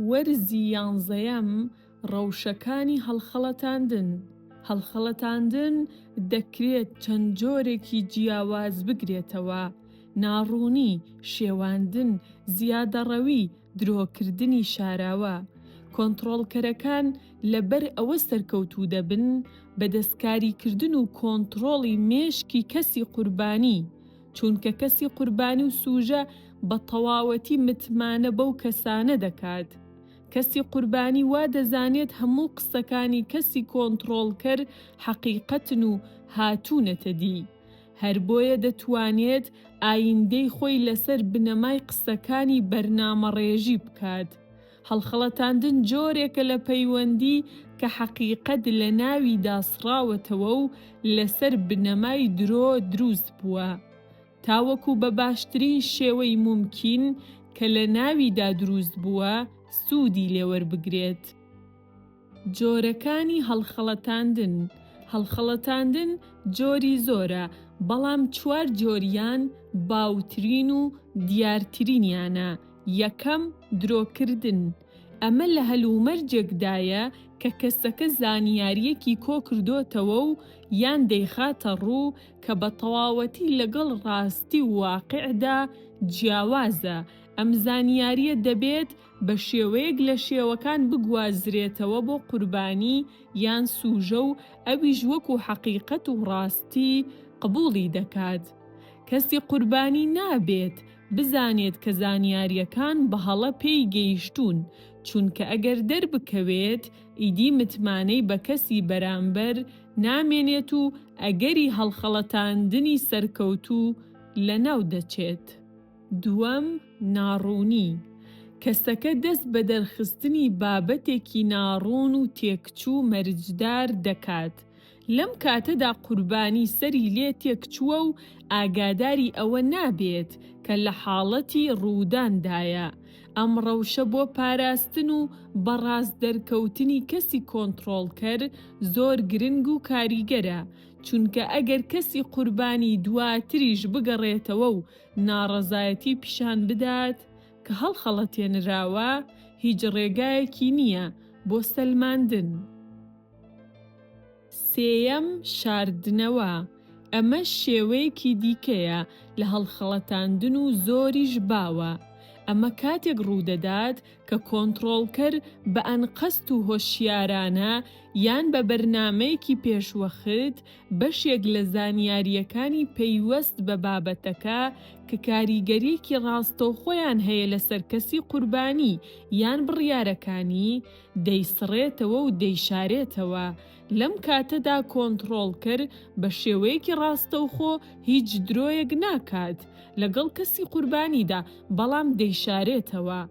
وەرزی 11ەم ڕەوشەکانی هەڵخەڵەتاندن. هەڵخەڵەتاندن دەکرێت چەند جۆرێکی جیاواز بگرێتەوە: ناڕوونی، شێواندن، زیادەڕەوی، درۆکردنی شاراوە. کۆنتڕۆڵکەرەکان لەبەر ئەوە سەرکەوتوو دەبن بە دەستکاریکردن و کۆنتڕۆڵی مێشکی کەسی قوربانی، چونکە کەسی قوربانی و سوژە بە تەواوەتی متمانە بەو کەسانە دەکات. کەسی قوربانی وا دەزانێت هەموو قسەکانی کەسی کۆنتڕۆڵکەر حەقیقەتن و هاتوونەتە دی. هەر بۆیە دەتوانێت ئایندەی خۆی لەسەر بنەمای قسەکانی بەرنامەڕێژی بکات. هەڵخەڵەتاندن جۆرێکە لە پەیوەندی کە حەقیقەت لە ناوی داسراوەتەوە و لەسەر بنەمای درۆ دروست بووە، تاوەکو بە باشترین شێوەی مومکین کە لە ناویدا دروست بووە سوودی لێوەربگرێت. جۆرەکانی هەڵخەڵەتاندن. هەڵخەڵەتاندن جۆری زۆرە، بەڵام 4 جۆریان باوترین و دیارترینیانە. یەکەم، درۆکردن. ئەمە لە هەلومەرجێکدایە کە کەسەکە زانیاریەکی کۆکردوتەوە و یان دەیخاتە ڕوو کە بە تەواوەتی لەگەڵ ڕاستی و واقعدا جیاوازە. ئەم زانیاریە دەبێت بە شێوەیەک لە شێوەکان بگوازرێتەوە بۆ قوربانی یان سوژە و ئەویش وەکو حەقیقەت و ڕاستی قبوڵی دەکات. کەسی قوربانی نابێت بزانێت کە زانیاریەکان بەهەڵە پێی گەیشتوون، چونکە ئەگەر دەربکەوێت ئیدی متمانەی بە کەسی بەرامبەر نامێنێت و ئەگەری هەڵخەڵەتاندنی سەرکەوتوو لەناو دەچێت. دووەم، ناڕوونی. کەسەکە دەست بە دەرخستنی بابەتێکی ناڕوون و تێکچوو مەرجدار دەکات. لەم کاتەدا قوربانی سەری لێ تێکچووە و ئاگاداری ئەوە نابێت کە لە حاڵەتی ڕووداندایە. ئەم ڕەوشە بۆ پاراستن و بەڕاست دەرکەوتنی کەسی کۆنتڕۆڵکەر زۆر گرنگ و کاریگەرە، چونکە ئەگەر کەسی قوربانی دواتریش بگەڕێتەوە و ناڕەزایەتی پیشان بدات کە هەڵخەڵەتێنراوە، هیچ ڕێگایەکی نییە بۆ سەلماندن. سێیەم، شاردنەوە. ئەمە شێوەیەکی دیکەیە لە هەڵخەڵەتاندن و زۆریش باوە. ئەمە کاتێک ڕوودەدات کە کۆنتڕۆڵکەر بە ئەنقەست و هۆشیارانە یان بە بەرنامەیەکی پێشوەخت بەشێک لە زانیاریەکانی پەیوەست بە بابەتەکە کە کاریگەریەکی ڕاستەوخۆیان هەیە لەسەر کەسی قوربانی یان بڕیارەکانی دەیسڕێتەوە و دەیشارێتەوە. لەم کاتەدا کۆنتڕۆڵکەر بە شێوەیەکی ڕاستەوخۆ هیچ درۆیەک ناکات لەگەڵ کەسی قوربانیدا، بەڵام دەیشارێتەوە،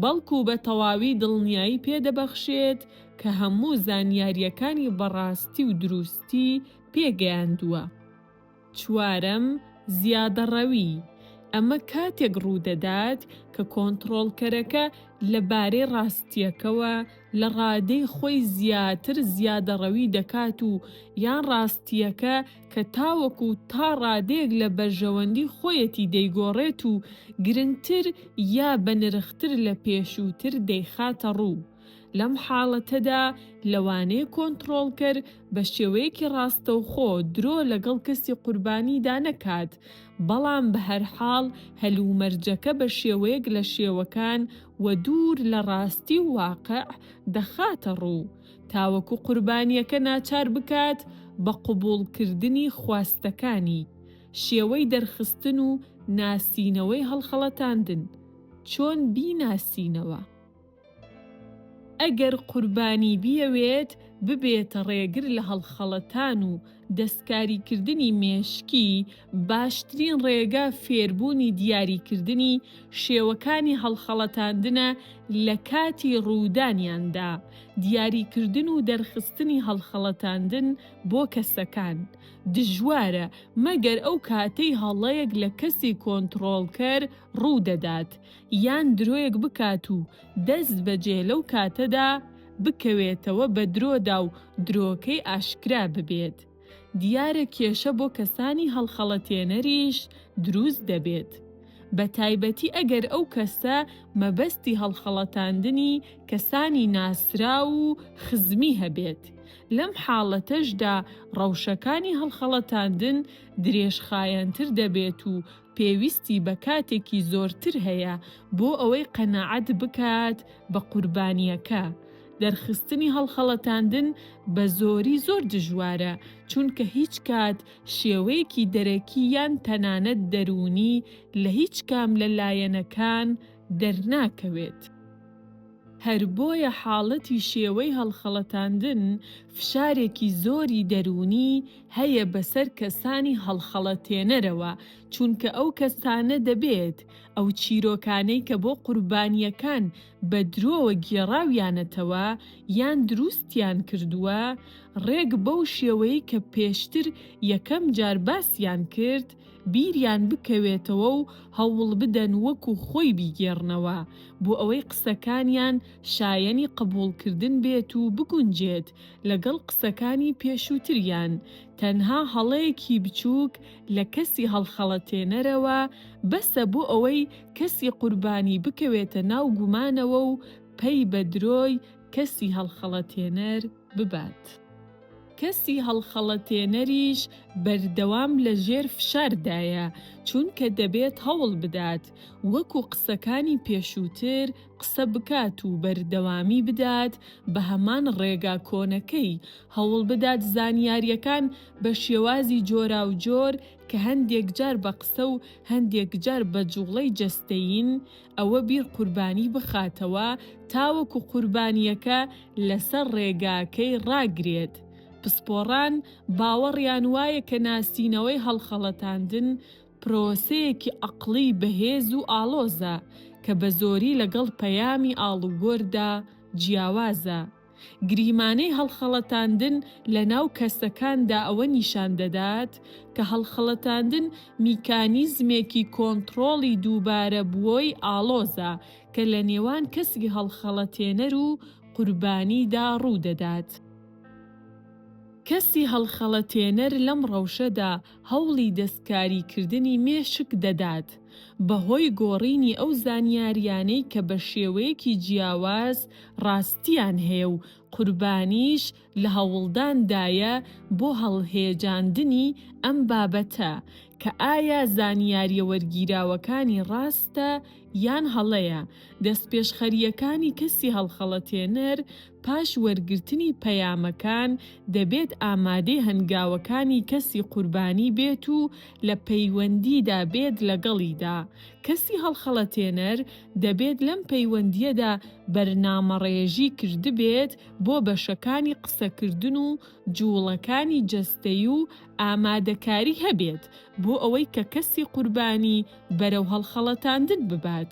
بەڵکو بە تەواوی دڵنیایی پێدەبەخشێت کە هەموو زانیاریەکانی بەڕاستی و دروستی پێگەیاندووە. چوارەم، زیادەڕەوی. ئەمە کاتێک ڕوودەدات کە کۆنتڕۆڵکەرەکە لەبارەی ڕاستیەکەوە لە ڕادەی خۆی زیاتر زیادەڕەوی دەکات و یان ڕاستیەکە کە تاوەکو تا ڕادەیەک لە بەرژەوەندی خۆیەتی دەیگۆڕێت و گرنگتر یا بەنرختر لە پێشووتر دەیخاتە ڕوو. لەم حاڵەتەدا لەوانەیە کۆنتڕۆڵکەر بە شێوەیەکی ڕاستەوخۆ درۆ لەگەڵ کەسی قوربانیدا نەکات، بەڵام بە هەرحاڵ هەلومەرجەکە بە شێوەیەک لە شێوەکان و دوور لە ڕاستی و واقع دەخاتە ڕوو، تاوەکو قوربانیەکە ناچار بکات بە قبوڵکردنی خواستەکانی. شێوەی دەرخستن و ناسینەوەی هەڵخەڵەتاندن. چۆن بیناسینەوە؟ ئەگەر قوربانی بیەوێت ببێتە ڕێگر لە هەڵخەڵەتان و دەستکاریکردنی مێشکی، باشترین ڕێگە فێربوونی دیاریکردنی شێوەکانی هەڵخەڵەتاندنە لە کاتی ڕوودانیاندا. دیاریکردن و دەرخستنی هەڵخەڵەتاندن بۆ کەسەکان دژوارە مەگەر ئەو کاتەی هەڵەیەک لە کەسی کۆنتڕۆڵکەر ڕوودەدات یان درۆیەک بکات و دەست بەجێ لەو کاتەدا بکەوێتەوە بە درۆدا و درۆکەی ئاشکرا ببێت. دیارە کێشە بۆ کەسانی هەڵخەڵەتێنەریش دروست دەبێت. بە تایبەتی ئەگەر ئەو کەسە مەبەستی هەڵخەڵەتاندنی کەسانی ناسرا و خزمی هەبێت. لەم حاڵەتەشدا ڕەوشەکانی هەڵخەڵەتاندن درێژخایەنتر دەبێت و پێویستی بە کاتێکی زۆرتر هەیە بۆ ئەوەی قەناعەت بکات بە قوربانیەکە. دەرخستنی هەڵخەڵەتاندن بە زۆری زۆر دژوارە، چونکە هیچ کات شێوەیەکی دەرەکی یان تەنانەت دەرونی لە هیچ کام لە لایەنەکان دەرناکەوێت. هەر بۆیە حاڵەتی شێوەی هەڵخەڵەتاندن فشارێکی زۆری دەرونی هەیە بەسەر کەسانی هەڵخەڵەتێنەرەوە، چونکە ئەو کەسانە دەبێت ئەو چیرۆکانەی کە بۆ قوربانیەکان بە درۆوە گێڕاویانەتەوە یان دروستیان کردووە، ڕێک بەو شێوەیە کە پێشتر یەکەم جار باسییان کرد بیریان بکەوێتەوە و هەوڵ بدەن وەکو خۆی بیگێڕنەوە بۆ ئەوەی قسەکانیان شایەنی قبوڵکردن بێت و بگونجێت لەگەڵ قسەکانی پێشووتریان. تەنها هەڵەیەکی بچووک لە کەسی هەڵخەڵەتێنەرەوە بەسە بۆ ئەوەی کەسی قوربانی بکەوێتە ناو گومانەوە و پەی بە درۆی کەسی هەڵخەڵەتێنەر ببات. کەسی هەڵخەڵەتێنەریش بەردەوام لە ژێر فشاردایە، چونکە دەبێت هەوڵ بدات وەکو قسەکانی پێشووتر قسە بکات و بەردەوامی بدات بە هەمان ڕێگا کۆنەکەی، هەوڵ بدات زانیاریەکان بە شێوازی جۆرا و جۆر کە هەندێک جار بە قسە و هەندێک جار بە جوڵەی جەستەیین ئەوە بیر قوربانی بخاتەوە تاوەکو قوربانیەکە لەسەر ڕێگاکەی ڕاگرێت. پسپۆڕان باوەڕیان وایە کە ناسینەوەی هەڵخەڵەتاندن پرۆسەیەکی عەقڵی بەهێز و ئاڵۆزە کە بە زۆری لەگەڵ پەیامی ئاڵوگۆردا جیاوازە. گریمانەی هەڵخەڵەتاندن لە ناو کەسەکاندا ئەوە نیشان دەدات کە هەڵخەڵەتاندن میکانیزمێکی کۆنتڕۆڵی دووبارە بووەی ئاڵۆزە کە لە نێوان کەسی هەڵخەڵەتێنەر و قوربانیدا ڕوودەدات. کەسی هەڵخەڵەتێنەر لەم ڕەوشەدا هەوڵی دەستکاریکردنی مێشک دەدات بەهۆی گۆڕینی ئەو زانیاریانەی کە بە شێوەیەکی جیاواز ڕاستیان هەیە و قوربانیش لە هەوڵداندایە بۆ هەڵهێجاندنی ئەم بابەتە کە ئایا زانیاریە وەرگیراوەکانی ڕاستە یان هەڵەیە. دەستپێشخەریەکانی کەسی هەڵخەڵەتێنەر پاش وەرگرتنی پەیامەکان دەبێت ئامادەی هەنگاوەکانی کەسی قوربانی بێت و لە پەیوەندیدا بێت لەگەڵیدا. کەسی هەڵخەڵەتێنەر دەبێت لەم پەیوەندیەدا بەرنامەڕێژی کردبێت بۆ بەشەکانی قسەکردن و جوڵەکانی جەستەیی و ئامادەکاری هەبێت بۆ ئەوەی کە کەسی قوربانی بەرەو هەڵخەڵەتاندن ببات.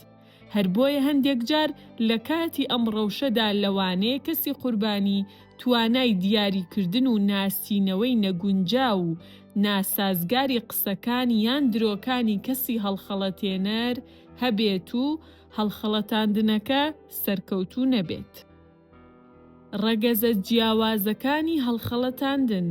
هەر بۆیە هەندێک جار لە کاتی ئەم ڕەوشەدا لەوانەیە کەسی قوربانی توانای دیاریکردن و ناسینەوەی نەگونجاو و ناسازگاری قسەکانی یان درۆکانی کەسی هەڵخەڵەتێنەر هەبێت و هەڵخەڵەتاندنەکە سەرکەوتوو نەبێت. ڕەگەزە جیاوازەکانی هەڵخەڵەتاندن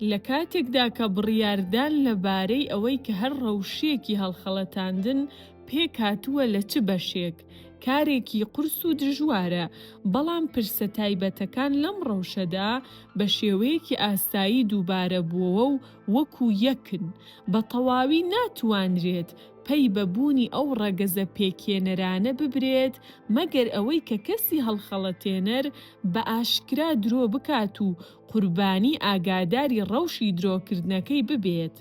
لە کاتێکدا کە بڕیاردان لەبارەی ئەوەی کە هەر ڕەوشەیەکی هەڵخەڵەتاندن پێک هاتووە لە چ بەشێک کارێکی قورس و دژوارە، بەڵام پرسە تایبەتەکان لەم ڕەوشەدا بە شێوەیەکی ئاسایی دووبارە بووەوە و وەکو یەکن بە تەواوی ناتوانرێت پەی بەبوونی ئەو ڕەگەزە پێکێنەرانە ببرێت مەگەر ئەوەی کە کەسی هەڵخەڵەتێنەر بە ئاشکرا درۆ بکات و قوربانی ئاگاداری ڕەوشی درۆکردنەکەی ببێت.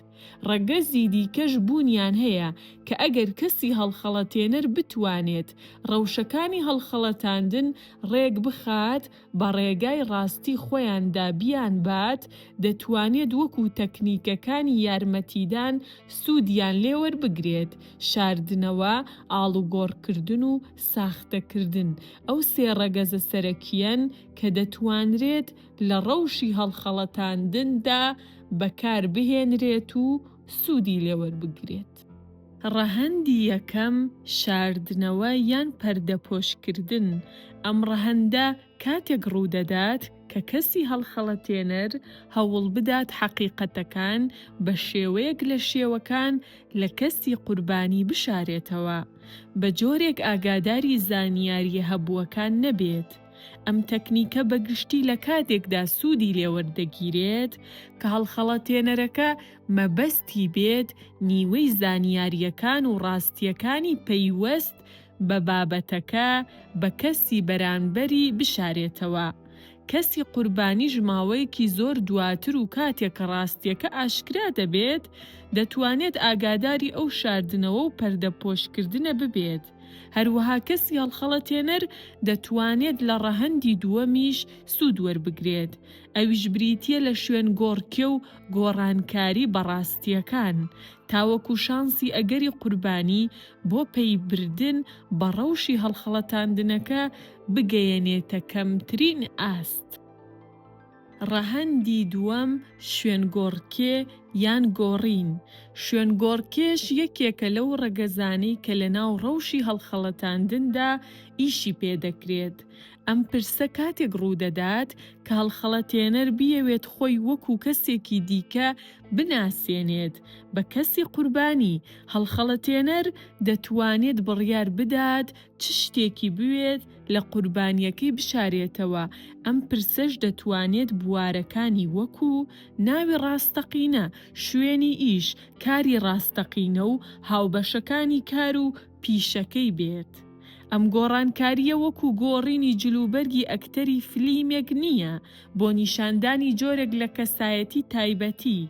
ڕەگەزی دیکەش بوونیان هەیە کە ئەگەر کەسی هەڵخەڵەتێنەر بتوانێت ڕەوشەکانی هەڵخەڵەتاندن ڕێک بخات بە ڕێگای ڕاستی خۆیاندا بیان بات، دەتوانێت وەکو تەکنیکەکانی یارمەتیدان سوودیان لێوەربگرێت: شاردنەوە، ئاڵوگۆڕکردن و ساختەکردن. ئەو سێ ڕەگەزە سەرەکیەن کە دەتوانرێت لە ڕەوشی هەڵخەڵەتاندندا بەکار بهێنرێت و سوودی لێوەربگرێت. ڕەهەندی یەکەم شاردنەوە یان پەردەپۆشکردن. ئەم ڕەهەندە کاتێک ڕوودەدات کە کەسی هەڵخەڵەتێنەر هەوڵ بدات حەقیقەتەکان بە شێوەیەک لە شێوەکان لە کەسی قوربانی بشارێتەوە، بە جۆرێک ئاگاداری زانیاریە هەبووەکان نەبێت. ئەم تەکنیکە بەگشتی لە کاتێکدا سوودی لێوەردەگیرێت کە هەڵخەڵەتێنەرەکە مەبەستی بێت نیوەی زانیاریەکان و ڕاستیەکانی پەیوەست بە بابەتەکە بە کەسی بەرانبەری بشارێتەوە. کەسی قوربانیش ماوەیەکی زۆر دواتر و کاتێک ڕاستیەکە ئاشکرا دەبێت دەتوانێت ئاگاداری ئەو شاردنەوە و پەردەپۆشکردنە ببێت. هەروەها کەسی هەڵخەڵەتێنەر دەتوانێت لە ڕەهەندی دووەمیش سوود وەربگرێت، ئەویش بریتیە لە شوێنگۆڕکێ و گۆڕانکاری بەڕاستیەکان، تاوەکو شانسی ئەگەری قوربانی بۆ پەیبردن بە ڕەوشی هەڵخەڵەتاندنەکە بگەیەنێتە کەمترین ئاست. ڕەهەندی دووەم شوێنگۆڕکێ یان گۆڕین. شوێنگۆڕکێش یەکێکە لەو ڕەگەزانەی کە لە ناو ڕەوشی هەڵخەڵەتاندندا ئیشی پێدەکرێت. ئەم پرسە کاتێک ڕوودەدات کە هەڵخەڵەتێنەر بیەوێت خۆی وەکو کەسێکی دیکە بناسێنێت بە کەسی قوربانی، هەڵخەڵەتێنەر دەتوانێت بڕیار بدات چ شتێکی بوێت لە قوربانیەکەی بشارێتەوە. ئەم پرسەش دەتوانێت بوارەکانی وەکو ناوی ڕاستەقینە، شوێنی ئیش، کاری ڕاستەقینە و هاوبەشەکانی کار و پیشەکەی بێت. ئەم گۆڕانکاریە وەکو گۆڕینی جلوبەرگی ئەکتەری فلیمێک نییە بۆ نیشاندانی جۆرێک لە کەسایەتی تایبەتی.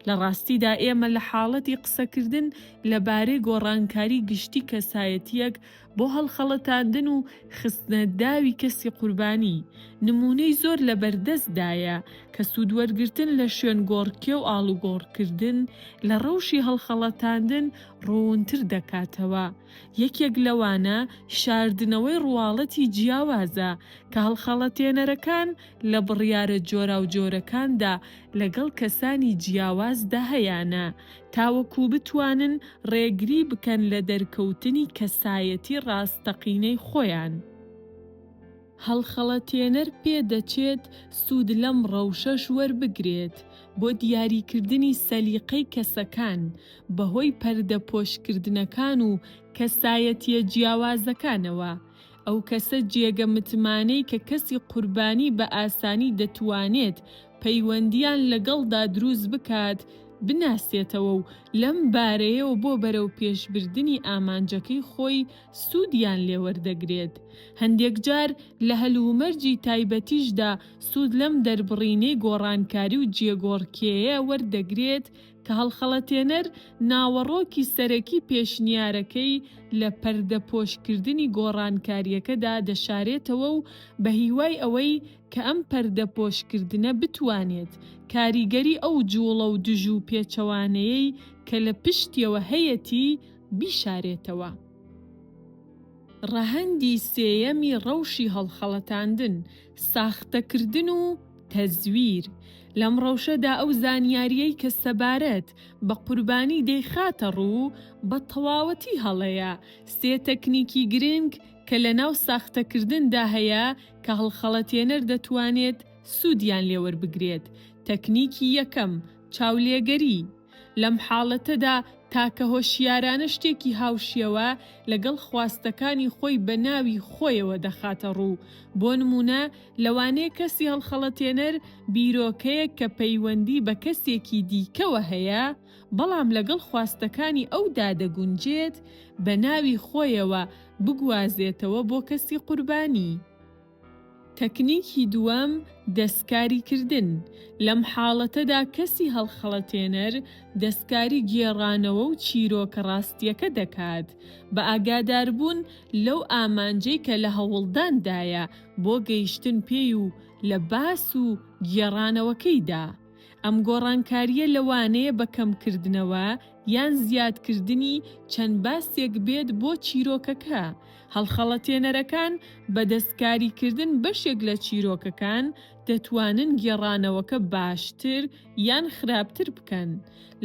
لە ڕاستیدا ئێمە لە حاڵەتی قسەکردن لەبارەی گۆڕانکاری گشتی کەسایەتیەک بۆ هەڵخەڵەتاندن و خستنەداوی کەسی قوربانی نمونەی زۆر لە بەردەستدایە کە سوودوەرگرتن لە شوێنگۆڕکێ و ئاڵوگۆڕکردن لە ڕەوشی هەڵخەڵەتاندن ڕوونتر دەکاتەوە. یەکێک لەوانە شاردنەوەی ڕواڵەتی جیاوازە کە هەڵخەڵەتێنەرەکان لە بڕیارە جۆرا و جۆرەکاندا لەگەڵ کەسانی جیاوازدا هەیانە تاوەکو بتوانن ڕێگری بکەن لە دەرکەوتنی کەسایەتی ڕاستەقینەی خۆیان. هەڵخەڵەتێنەر پێدەچێت سوود لەم ڕەوشەش وەربگرێت بۆ دیاریکردنی سەلیقەی کەسەکان بەهۆی پەردەپۆشکردنەکان و کەسایەتیە جیاوازەکانەوە. ئەو کەسە جێگە متمانەی کە کەسی قوربانی بە ئاسانی دەتوانێت پەیوەندیان لەگەڵدا دروست بکات بناسێتەوە و لەم بارەیەوە بۆ بەرەو پێشبردنی ئامانجەکەی خۆی سوودیان لێوەردەگرێت. هەندێک جار لە هەلومەرجی تایبەتیشدا سوود لەم دەربڕینەی گۆڕانکاری و جێگۆڕکێیە وەردەگرێت کە هەڵخەڵەتێنەر ناوەڕۆکی سەرەکی پێشنیارەکەی لە پەردەپۆشکردنی گۆڕانکاریەکەدا دەشارێتەوە و بە هیوای ئەوەی کە ئەم پەردەپۆشکردنە بتوانێت کاریگەری ئەو جوڵە و دژ و پێچەوانەیەی کە لە پشتیەوە هەیەی بیشارێتەوە. ڕەهەندی سێیەمی ڕەوشی هەڵخەڵەتاندن ساختەکردن و تەزویر. لەم ڕەوشەدا ئەو زانیاریەی کە سەبارەت بە قوربانی دەیخاتە ڕوو بە تەواوەتی هەڵەیە. سێ تەکنیکی گرنگ کە لە ناو ساختەکردندا هەیە کە هەڵخەڵەتێنەر دەتوانێت سوودیان لێوەربگرێت. تەکنیکی یەکەم چاولێگەری. لەم حاڵەتەدا تاکە هۆشیارانە شتێکی هاوشیەوە لەگەڵ خواستەکانی خۆی بە ناوی خۆیەوە دەخاتە ڕوو. بۆ نمونە لەوانەیە کەسی هەڵخەڵەتێنەر بیرۆکەیەک کە پەیوەندی بە کەسێکی دیکەوە هەیە بەڵام لەگەڵ خواستەکانی ئەودا دەگونجێت بە ناوی خۆیەوە بگوازێتەوە بۆ کەسی قوربانی. تەکنیکی دووەم دەستکاریکردن. لەم حاڵەتەدا کەسی هەڵخەڵەتێنەر دەستکاری گێڕانەوە و چیرۆکە ڕاستیەکە دەکات بە ئاگاداربوون لەو ئامانجەی کە لە هەوڵداندایە بۆ گەیشتن پێی و لە باس و گێڕانەوەکەیدا. ئەم گۆڕانکاریە لەوانەیە بە کەمکردنەوە یان زیادکردنی چەند باسێک بێت بۆ چیرۆکەکە. هەڵخەڵەتێنەرەکان بە دەستکاریکردن بەشێک لە چیرۆکەکان دەتوانن گێڕانەوەکە باشتر یان خراپتر بکەن،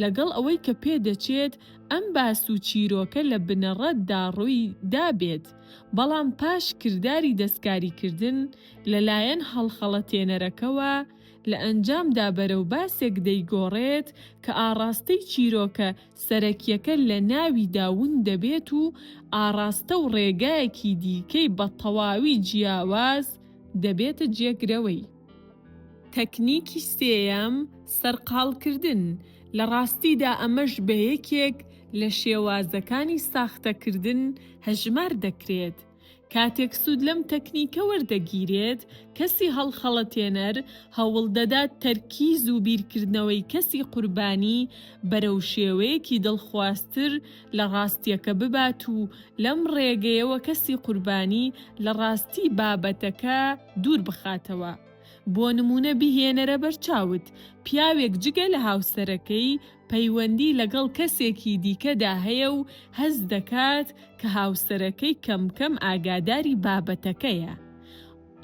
لەگەڵ ئەوەی کە پێدەچێت ئەم باس و چیرۆکە لە بنەڕەتدا ڕووی دابێت، بەڵام پاش کردداری دەستکاریکردن لەلایەن هەڵخەڵەتێنەرەکەوە لە ئەنجامدا بەرەو باسێک دەیگۆڕێت کە ئاڕاستەی چیرۆکە سەرەکیەکە لە ناوی داون دەبێت و ئاڕاستە و ڕێگایەکی دیکەی بە تەواوی جیاواز دەبێتە جێگرەوەی. تەکنیکی سێیەم سەرقاڵکردن. لە ڕاستیدا ئەمەش بە یەکێک لە شێوازەکانی ساختەکردن هەژمار دەکرێت. کاتێک سوود لەم تەکنیکە وەردەگیرێت، کەسی هەڵخەڵەتێنەر هەوڵ دەدات تەرکیز و بیرکردنەوەی کەسی قوربانی بەرەو شێوەیەکی دڵخوازتر لە ڕاستیەکە ببات و لەم ڕێگەیەوە کەسی قوربانی لە ڕاستی بابەتەکە دوور بخاتەوە. بۆ نمونە بیهێنەرە بەرچاوت پیاوێک جگە لە هاوسەرەکەی پەیوەندی لەگەڵ کەسێکی دیکەدا هەیە و هەز دەکات کە هاوسەرەکەی کەمکەم ئاگاداری بابەتەکەیە.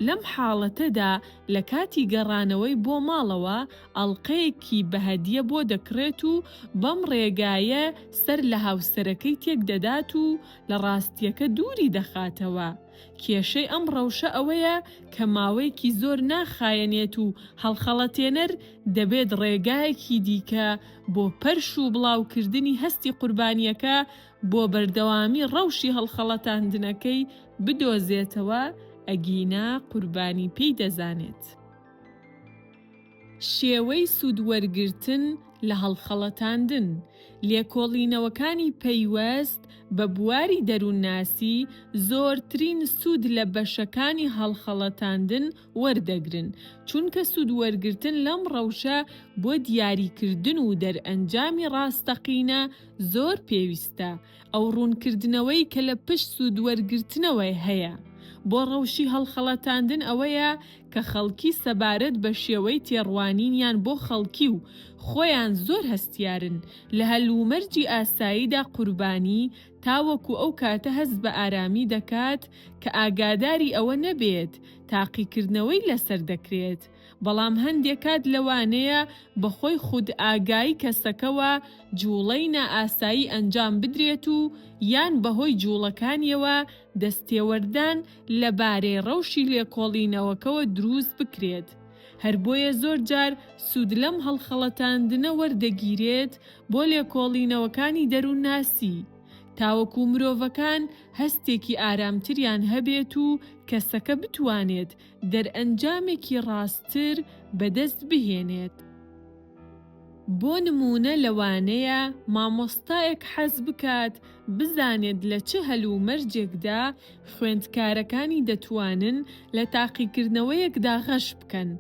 لەم حاڵەتەدا لە کاتی گەڕانەوەی بۆ ماڵەوە ئەڵقەیەکی بەهەدیە بۆ دەکرێت و بەم ڕێگایە سەر لە هاوسەرەکەی تێک دەدات و لە ڕاستیەکە دووری دەخاتەوە. کێشەی ئەم ڕەوشە ئەوەیە کە ماوەیەکی زۆر ناخایەنێت و هەڵخەڵەتێنەر دەبێت ڕێگایەکی دیکە بۆ پەرش و بڵاوکردنی هەستی قوربانیەکە بۆ بەردەوامی ڕەوشی هەڵخەڵەتاندنەکەی بدۆزێتەوە، ئەگینا قوربانی پێی دەزانێت. شێوەی سوودوەرگرتن لە هەڵخەڵەتاندن. لێکۆڵینەوەکانی پەیوەست بە بواری دەروونناسی زۆرترین سوود لە بەشەکانی هەڵخەڵەتاندن وەردەگرن، چونکە سوودوەرگرتن لەم ڕەوشە بۆ دیاریکردن و دەرئەنجامی ڕاستەقینە زۆر پێویستە. ئەو ڕوونکردنەوەی کە لە پشت سوودوەرگرتنەوەی هەیە بۆ ڕەوشی هەڵخەڵەتاندن ئەوەیە کە خەڵکی سەبارەت بە شێوەی تێڕوانینیان بۆ خەڵکی و خۆیان زۆر هەستیارن لە هەلومەرجی ئاساییدا قوربانی تاوەکو ئەو کاتە هەست بە ئارامی دەکات کە ئاگاداری ئەوە نەبێت تاقیکردنەوەی لەسەر دەکرێت. بەڵام هەندێک کات لەوانەیە بەخۆی خود ئاگایی کەسەکەوە جوڵەی نائاسایی ئەنجام بدرێت و یان بەهۆی جوڵەکانیەوە دەستێوەردان لەبارەی ڕەوشی لێکۆڵینەوەکەوە دروست بکرێت. هەر بۆیە زۆر جار سوود لەم هەڵخەڵەتاندنە وەردەگیرێت بۆ لێکۆڵینەوەکانی دەروونناسی، تاوەکو مرۆڤەکان هەستێکی ئارامتریان هەبێت و کەسەکە بتوانێت دەرئەنجامێکی ڕاستتر بەدەست بهێنێت. بۆ نمونە لەوانەیە مامۆستایەک حەز بکات بزانێت لە چه هەلومەرجێکدا خوێندکارەکانی دەتوانن لە تاقیکردنەوەیەکدا غەش بکەن.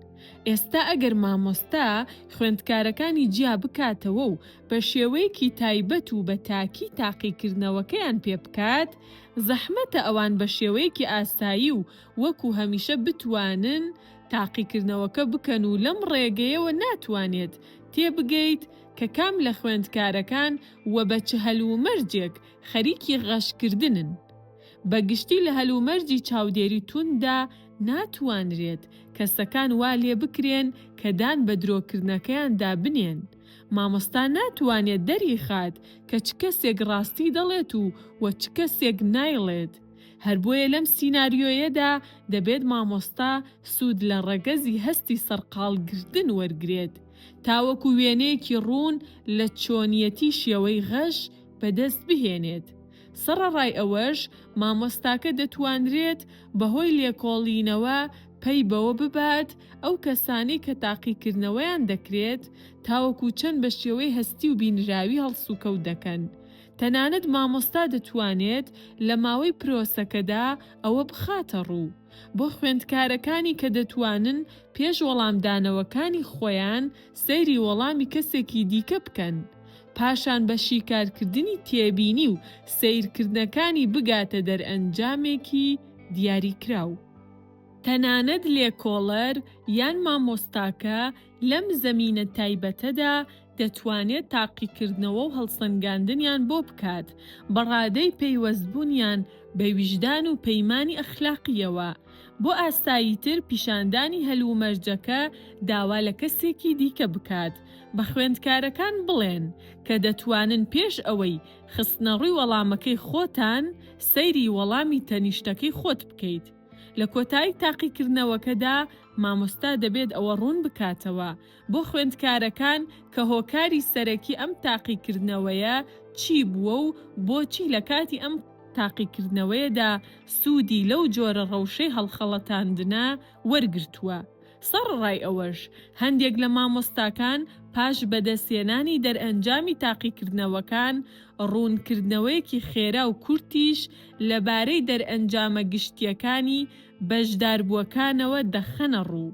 ئێستا ئەگەر مامۆستا خوێندکارەکانی جیا بکاتەوە و بە شێوەیەکی تایبەت و بە تاکی تاقیکردنەوەکەیان پێ بکات، زەحمەتە ئەوان بە شێوەیەکی ئاسایی و وەکو هەمیشە بتوانن تاقیکردنەوەکە بکەن و لەم ڕێگەیەوە ناتوانێت تێبگەیت کە کام لە خوێندکارەکان وە بە چه هەلومەرجێک خەریکی غەشکردنن. بەگشتی لە هەلومەرجی چاودێری توندا ناتوانرێت کەسەکان وا لێ بکرێن کە دان بە درۆکردنەکەیاندا بنێن. مامۆستا ناتوانێت دەریخات کە چ کەسێک ڕاستی دەڵێت و وە چ کەسێک نایڵێت. هەر بۆیە لەم سیناریۆیەدا دەبێت مامۆستا سوود لە ڕەگەزی هەستی سەرقاڵگرتن وەرگرێت، تاوەکو وێنەیەکی ڕوون لە چۆنیەتی شێوەی غەش بەدەست بهێنێت. سەرەڕای ئەوەش مامۆستاکە دەتوانرێت بەهۆی لێکۆڵینەوە پەی بەوە ببات ئەو کەسانی کە تاقیکردنەوەیان دەکرێت تاوەکو چەند بە شێوەی هەستی و بینراوی هەڵسوکەوت دەکەن. تەنانەت مامۆستا دەتوانێت لە ماوەی پرۆسەکەدا ئەوە بخاتە ڕوو بۆ خوێندکارەکانی کە دەتوانن پێش وەڵامدانەوەکانی خۆیان سەیری وەڵامی کەسێکی دیکە بکەن، پاشان بە شیکارکردنی تێبینی و سیرکردنەکانی بگاتە دەرئەنجامێکی دیاریکراو. تەنانەت لێکۆڵەر یان مامۆستاکە لەم زەمینە تایبەتەدا دەتوانێت تاقیکردنەوە و هەڵسەنگاندنیان بۆ بکات بە ڕادەی پەیوەستبوونیان بە ویژدان و پەیمانی ئەخلاقیەوە. بۆ ئاساییتر پیشاندانی هەلومەرجەکە داوا لە کەسێکی دیکە بکات. بە خوێندکارەکان بڵێن کە دەتوانن پێش ئەوەی خستنەڕووی وەڵامەکەی خۆتان سەیری وەڵامی تەنیشتەکەی خۆت بکەیت. لە کۆتایی تاقیکردنەوەکەدا مامۆستا دەبێت ئەوە ڕوون بکاتەوە بۆ خوێندکارەکان کە هۆکاری سەرەکی ئەم تاقیکردنەوەیە چی بووە و بۆچی لە کاتی ئەم تاقیکردنەوەیەدا سوودی لەو جۆرە ڕەوشەی هەڵخەڵەتاندنە وەرگرتووە. سەرڕای ئەوەش هەندێک لە مامۆستاکان پاش بەدەستێنانی دەرئەنجامی تاقیکردنەوەکان ڕوونکردنەوەیەکی خێرا و کورتیش لەبارەی دەرئەنجامە گشتیەکانی بەشداربووەکانەوە دەخەنە ڕوو.